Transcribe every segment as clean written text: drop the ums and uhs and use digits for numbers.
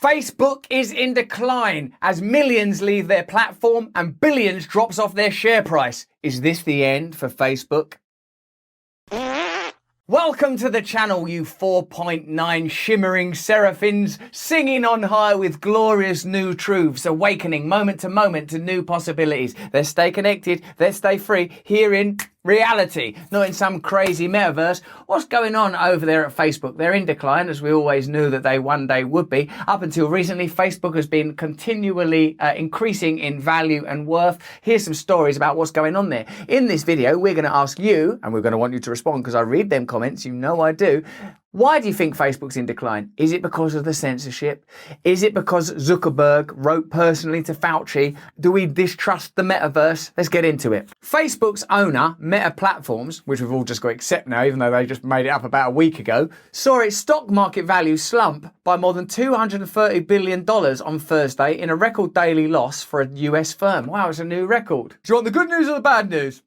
Facebook is in decline as millions leave their platform and billions drops off their share price. Is this the end for Facebook? Welcome to the channel, you 4.9 shimmering seraphins, singing on high with glorious new truths, awakening moment to moment to new possibilities. They stay connected, they stay free, here in reality, not in some crazy metaverse. What's going on over there at Facebook? They're in decline, as we always knew that they one day would be. Up until recently, Facebook has been continually increasing in value and worth. Here's some stories about what's going on there. In this video, we're going to ask you, and we're going to want you to respond because I read them comments, you know I do. Why do you think Facebook's in decline? Is it because of the censorship? Is it because Zuckerberg wrote personally to Fauci? Do we distrust the metaverse? Let's get into it. Facebook's owner, Meta Platforms, which we've all just got to accept now, even though they just made it up about a week ago, saw its stock market value slump by more than $230 billion on Thursday in a record daily loss for a US firm. Wow, it's a new record. Do you want the good news or the bad news?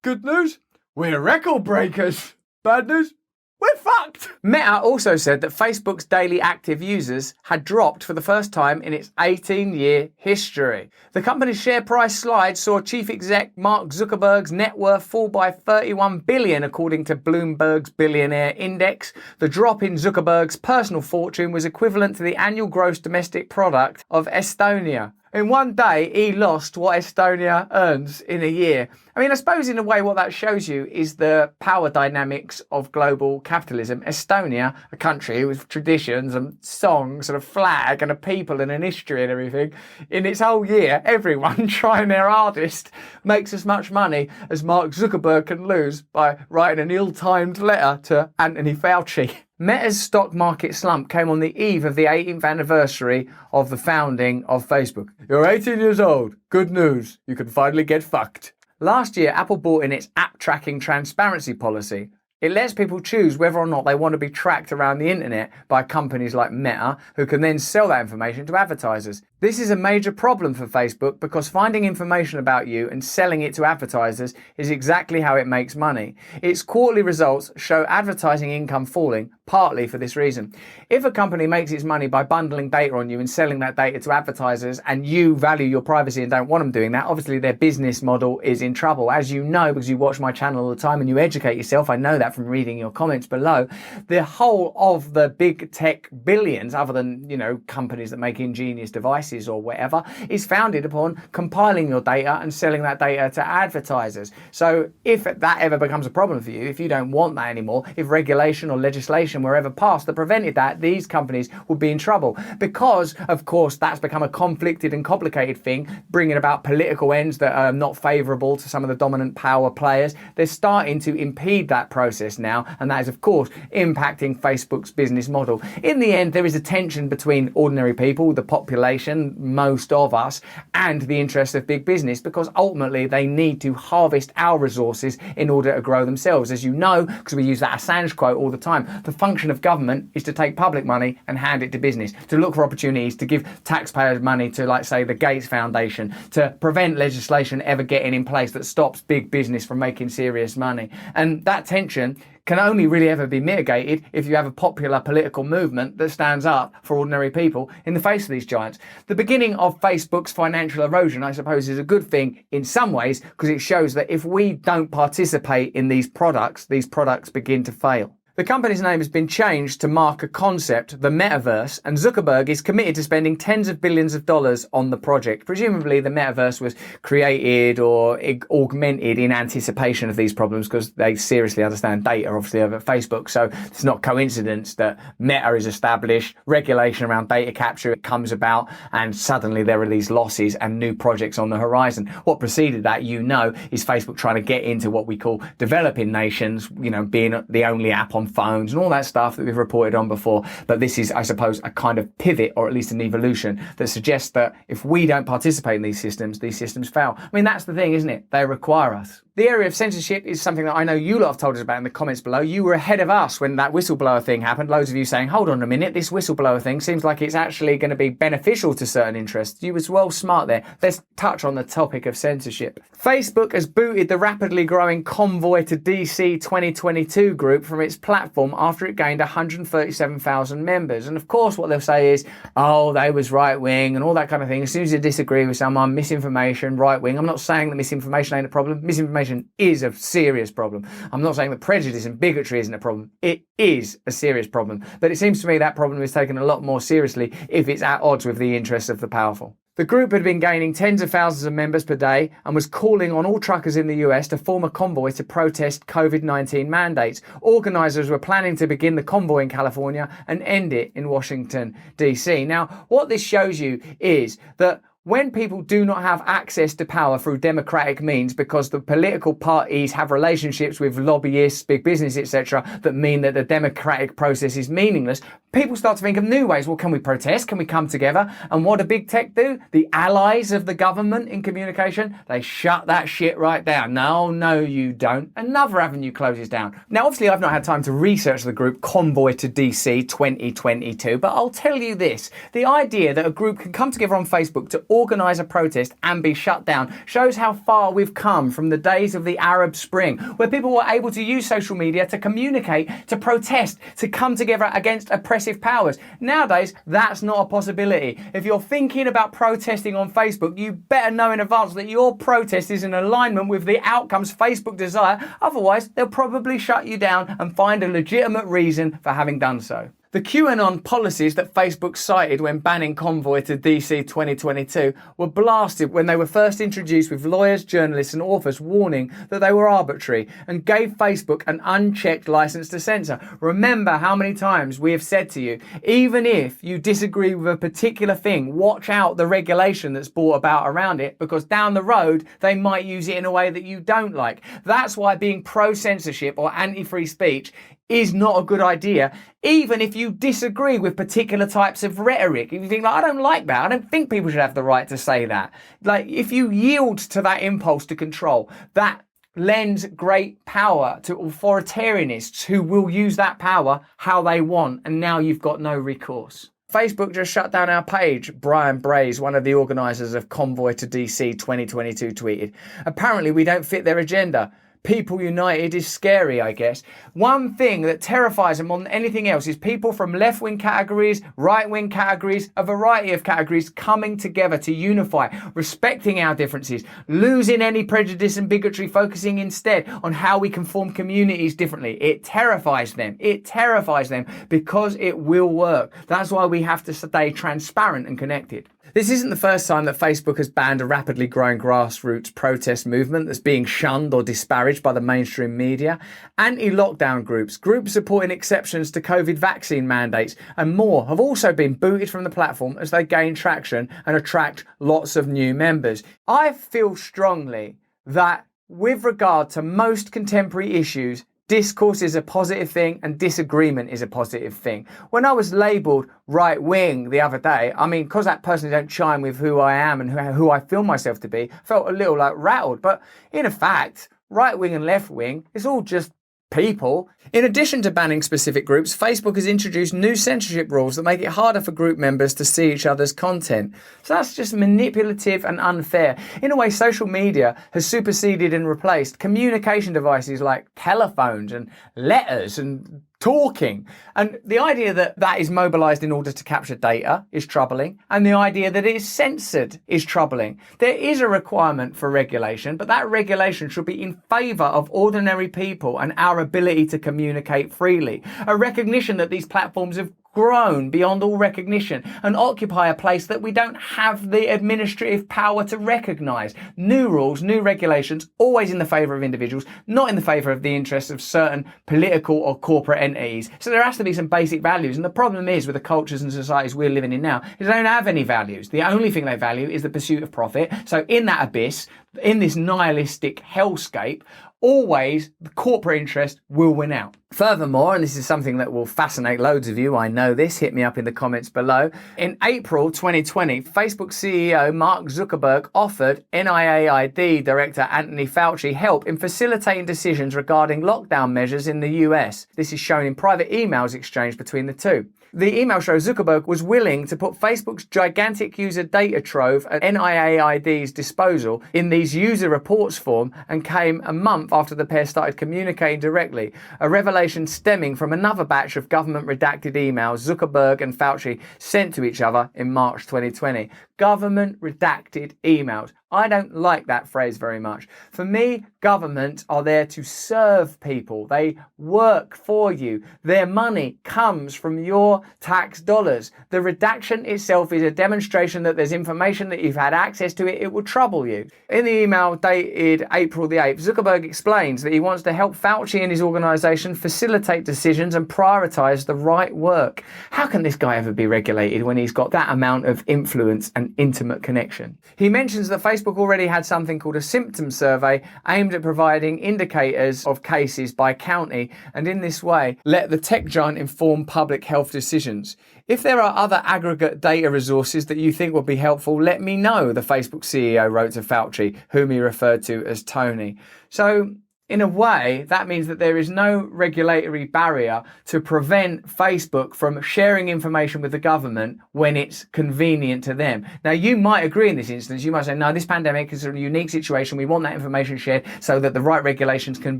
Good news? We're record breakers. Bad news? We're fucked! Meta also said that Facebook's daily active users had dropped for the first time in its 18-year history. The company's share price slide saw chief exec Mark Zuckerberg's net worth fall by $31 billion, according to Bloomberg's Billionaire Index. The drop in Zuckerberg's personal fortune was equivalent to the annual gross domestic product of Estonia. In one day, he lost what Estonia earns in a year. I mean, I suppose in a way what that shows you is the power dynamics of global capitalism. Estonia, a country with traditions and songs and a flag and a people and an history and everything, in its whole year, everyone trying their hardest makes as much money as Mark Zuckerberg can lose by writing an ill-timed letter to Anthony Fauci. Meta's stock market slump came on the eve of the 18th anniversary of the founding of Facebook. You're 18 years old. Good news. You can finally get fucked. Last year, Apple brought in its app tracking transparency policy. It lets people choose whether or not they want to be tracked around the internet by companies like Meta, who can then sell that information to advertisers. This is a major problem for Facebook because finding information about you and selling it to advertisers is exactly how it makes money. Its quarterly results show advertising income falling, partly for this reason. If a company makes its money by bundling data on you and selling that data to advertisers and you value your privacy and don't want them doing that, obviously their business model is in trouble. As you know, because you watch my channel all the time and you educate yourself, I know that from reading your comments below, the whole of the big tech billions, other than, companies that make ingenious devices or whatever, is founded upon compiling your data and selling that data to advertisers. So if that ever becomes a problem for you, if you don't want that anymore, if regulation or legislation were ever passed that prevented that, these companies would be in trouble because, of course, that's become a conflicted and complicated thing, bringing about political ends that are not favourable to some of the dominant power players. They're starting to impede that process now, and that is, of course, impacting Facebook's business model. In the end, there is a tension between ordinary people, the population, most of us, and the interests of big business, because ultimately they need to harvest our resources in order to grow themselves. As you know, because we use that Assange quote all the time, the function of government is to take public money and hand it to business, to look for opportunities, to give taxpayers money to, like, say, the Gates Foundation, to prevent legislation ever getting in place that stops big business from making serious money. And that tension can only really ever be mitigated if you have a popular political movement that stands up for ordinary people in the face of these giants. The beginning of Facebook's financial erosion, I suppose, is a good thing in some ways because it shows that if we don't participate in these products begin to fail. The company's name has been changed to mark a concept, the Metaverse, and Zuckerberg is committed to spending tens of billions of dollars on the project. Presumably the Metaverse was created or augmented in anticipation of these problems because they seriously understand data, obviously, over Facebook. So it's not coincidence that Meta is established, regulation around data capture comes about, and suddenly there are these losses and new projects on the horizon. What preceded that, is Facebook trying to get into what we call developing nations, being the only app on phones and all that stuff that we've reported on before. But this is, I suppose, a kind of pivot, or at least an evolution, that suggests that if we don't participate in these systems fail. I mean, that's the thing, isn't it? They require us. The area of censorship is something that I know you lot have told us about in the comments below. You were ahead of us when that whistleblower thing happened. Loads of you saying, hold on a minute, this whistleblower thing seems like it's actually going to be beneficial to certain interests. You was well smart there. Let's touch on the topic of censorship. Facebook has booted the rapidly growing Convoy to DC 2022 group from its platform after it gained 137,000 members. And of course what they'll say is, oh, they was right wing and all that kind of thing. As soon as you disagree with someone, misinformation, right wing. I'm not saying that misinformation ain't a problem. Misinformation is a serious problem. I'm not saying that prejudice and bigotry isn't a problem. It is a serious problem. But it seems to me that problem is taken a lot more seriously if it's at odds with the interests of the powerful. The group had been gaining tens of thousands of members per day and was calling on all truckers in the US to form a convoy to protest COVID-19 mandates. Organisers were planning to begin the convoy in California and end it in Washington, DC. Now, what this shows you is that when people do not have access to power through democratic means because the political parties have relationships with lobbyists, big business, etc., that mean that the democratic process is meaningless, people start to think of new ways. Well, can we protest? Can we come together? And what do big tech do? The allies of the government in communication, they shut that shit right down. No, you don't. Another avenue closes down. Now, obviously, I've not had time to research the group Convoy to DC 2022, but I'll tell you this. The idea that a group can come together on Facebook to organise a protest and be shut down shows how far we've come from the days of the Arab Spring, where people were able to use social media to communicate, to protest, to come together against oppressive powers. Nowadays, that's not a possibility. If you're thinking about protesting on Facebook, you better know in advance that your protest is in alignment with the outcomes Facebook desire. Otherwise, they'll probably shut you down and find a legitimate reason for having done so. The QAnon policies that Facebook cited when banning Convoy to DC 2022 were blasted when they were first introduced, with lawyers, journalists and authors warning that they were arbitrary and gave Facebook an unchecked license to censor. Remember how many times we have said to you, even if you disagree with a particular thing, watch out the regulation that's brought about around it, because down the road they might use it in a way that you don't like. That's why being pro-censorship or anti-free speech is not a good idea, even if you disagree with particular types of rhetoric. If you think, like, I don't like that, I don't think people should have the right to say that. Like, if you yield to that impulse to control, that lends great power to authoritarianists who will use that power how they want, and now you've got no recourse. Facebook just shut down our page, Brian Braze, one of the organisers of Convoy to DC 2022, tweeted. Apparently we don't fit their agenda. People united is scary, I guess. One thing that terrifies them more than anything else is people from left-wing categories, right-wing categories, a variety of categories coming together to unify, respecting our differences, losing any prejudice and bigotry, focusing instead on how we can form communities differently. It terrifies them. It terrifies them because it will work. That's why we have to stay transparent and connected. This isn't the first time that Facebook has banned a rapidly growing grassroots protest movement that's being shunned or disparaged by the mainstream media. Anti-lockdown groups, groups supporting exceptions to COVID vaccine mandates, and more have also been booted from the platform as they gain traction and attract lots of new members. I feel strongly that with regard to most contemporary issues, discourse is a positive thing and disagreement is a positive thing. When I was labelled right-wing the other day, I mean, because that personally don't chime with who I am and who I feel myself to be, felt a little like rattled. But in fact, right-wing and left-wing, it's all just people. In addition to banning specific groups, Facebook has introduced new censorship rules that make it harder for group members to see each other's content. So that's just manipulative and unfair. In a way, social media has superseded and replaced communication devices like telephones and letters and talking. And the idea that that is mobilized in order to capture data is troubling. And the idea that it is censored is troubling. There is a requirement for regulation, but that regulation should be in favor of ordinary people and our ability to communicate freely. A recognition that these platforms have grown beyond all recognition and occupy a place that we don't have the administrative power to recognise. New rules, new regulations, always in the favour of individuals, not in the favour of the interests of certain political or corporate entities. So there has to be some basic values. And the problem is with the cultures and societies we're living in now is they don't have any values. The only thing they value is the pursuit of profit. So in that abyss, in this nihilistic hellscape, always the corporate interest will win out. Furthermore, and this is something that will fascinate loads of you, I know this, hit me up in the comments below. In April 2020, Facebook CEO Mark Zuckerberg offered NIAID Director Anthony Fauci help in facilitating decisions regarding lockdown measures in the US. This is shown in private emails exchanged between the two. The email shows Zuckerberg was willing to put Facebook's gigantic user data trove at NIAID's disposal in these user reports form, and came a month after the pair started communicating directly, a revelation stemming from another batch of government redacted emails Zuckerberg and Fauci sent to each other in March 2020. Government redacted emails. I don't like that phrase very much. For me, governments are there to serve people. They work for you. Their money comes from your tax dollars. The redaction itself is a demonstration that there's information that you've had access to it. It will trouble you. In the email dated April the 8th, Zuckerberg explains that he wants to help Fauci and his organization facilitate decisions and prioritize the right work. How can this guy ever be regulated when he's got that amount of influence and intimate connection? He mentions that Facebook already had something called a symptom survey aimed at providing indicators of cases by county, and in this way let the tech giant inform public health decisions. If there are other aggregate data resources that you think would be helpful, let me know, the Facebook CEO wrote to Fauci, whom he referred to as Tony. So in a way, that means that there is no regulatory barrier to prevent Facebook from sharing information with the government when it's convenient to them. Now, you might agree in this instance. You might say, no, this pandemic is a unique situation. We want that information shared so that the right regulations can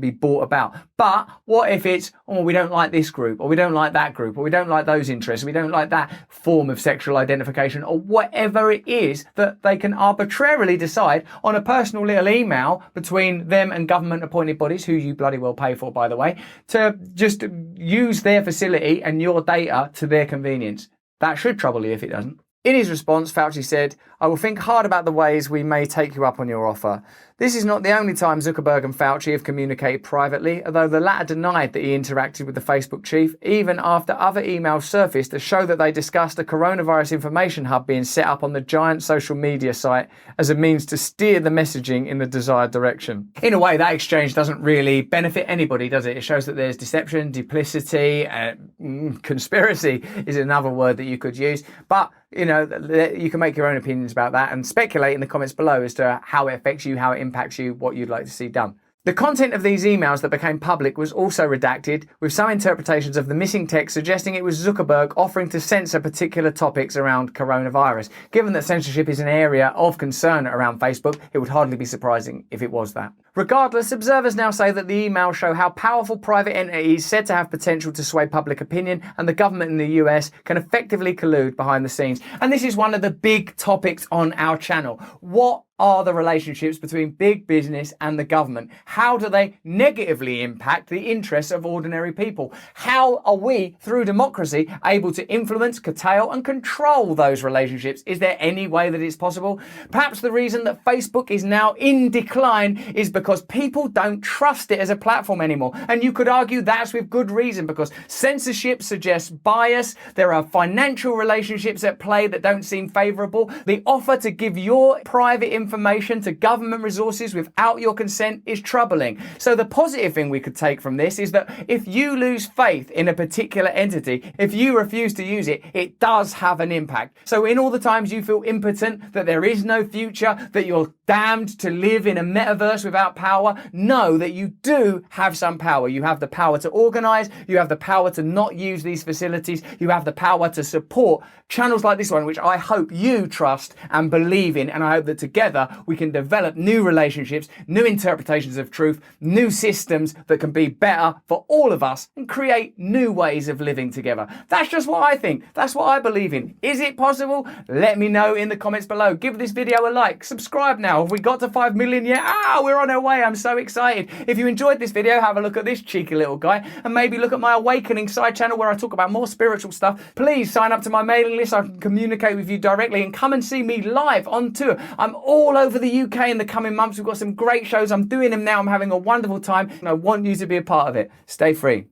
be brought about. But what if it's, oh, we don't like this group, or we don't like that group, or we don't like those interests, we don't like that form of sexual identification, or whatever it is that they can arbitrarily decide on a personal little email between them and government appointed bodies, who you bloody well pay for, by the way, to just use their facility and your data to their convenience. That should trouble you if it doesn't. In his response, Fauci said, "I will think hard about the ways we may take you up on your offer. This is not the only time Zuckerberg and Fauci have communicated privately, although the latter denied that he interacted with the Facebook chief, even after other emails surfaced that show that they discussed a coronavirus information hub being set up on the giant social media site as a means to steer the messaging in the desired direction." In a way, that exchange doesn't really benefit anybody, does it? It shows that there's deception, duplicity, conspiracy is another word that you could use. But, you know, you can make your own opinions about that and speculate in the comments below as to how it affects you, how it impacts you, what you'd like to see done. The content of these emails that became public was also redacted, with some interpretations of the missing text suggesting it was Zuckerberg offering to censor particular topics around coronavirus. Given that censorship is an area of concern around Facebook, it would hardly be surprising if it was that. Regardless, observers now say that the emails show how powerful private entities said to have potential to sway public opinion and the government in the US can effectively collude behind the scenes. And this is one of the big topics on our channel. What are the relationships between big business and the government? How do they negatively impact the interests of ordinary people? How are we, through democracy, able to influence, curtail, and control those relationships? Is there any way that it's possible? Perhaps the reason that Facebook is now in decline is because people don't trust it as a platform anymore. And you could argue that's with good reason, because censorship suggests bias. There are financial relationships at play that don't seem favorable. The offer to give your private information to government resources without your consent is troubling. So the positive thing we could take from this is that if you lose faith in a particular entity, if you refuse to use it, it does have an impact. So in all the times you feel impotent, that there is no future, that you're damned to live in a metaverse without power, know that you do have some power. You have the power to organize, you have the power to not use these facilities, you have the power to support channels like this one, which I hope you trust and believe in, and I hope that together we can develop new relationships, new interpretations of truth, new systems that can be better for all of us and create new ways of living together. That's just what I think. That's what I believe in. Is it possible? Let me know in the comments below. Give this video a like. Subscribe now. Have we got to 5 million yet? We're on our way. I'm so excited. If you enjoyed this video, have a look at this cheeky little guy and maybe look at my Awakening side channel where I talk about more spiritual stuff. Please sign up to my mailing list. I can communicate with you directly and come and see me live on tour. I'm all over the UK in the coming months. We've got some great shows. I'm doing them now. I'm having a wonderful time and I want you to be a part of it. Stay free.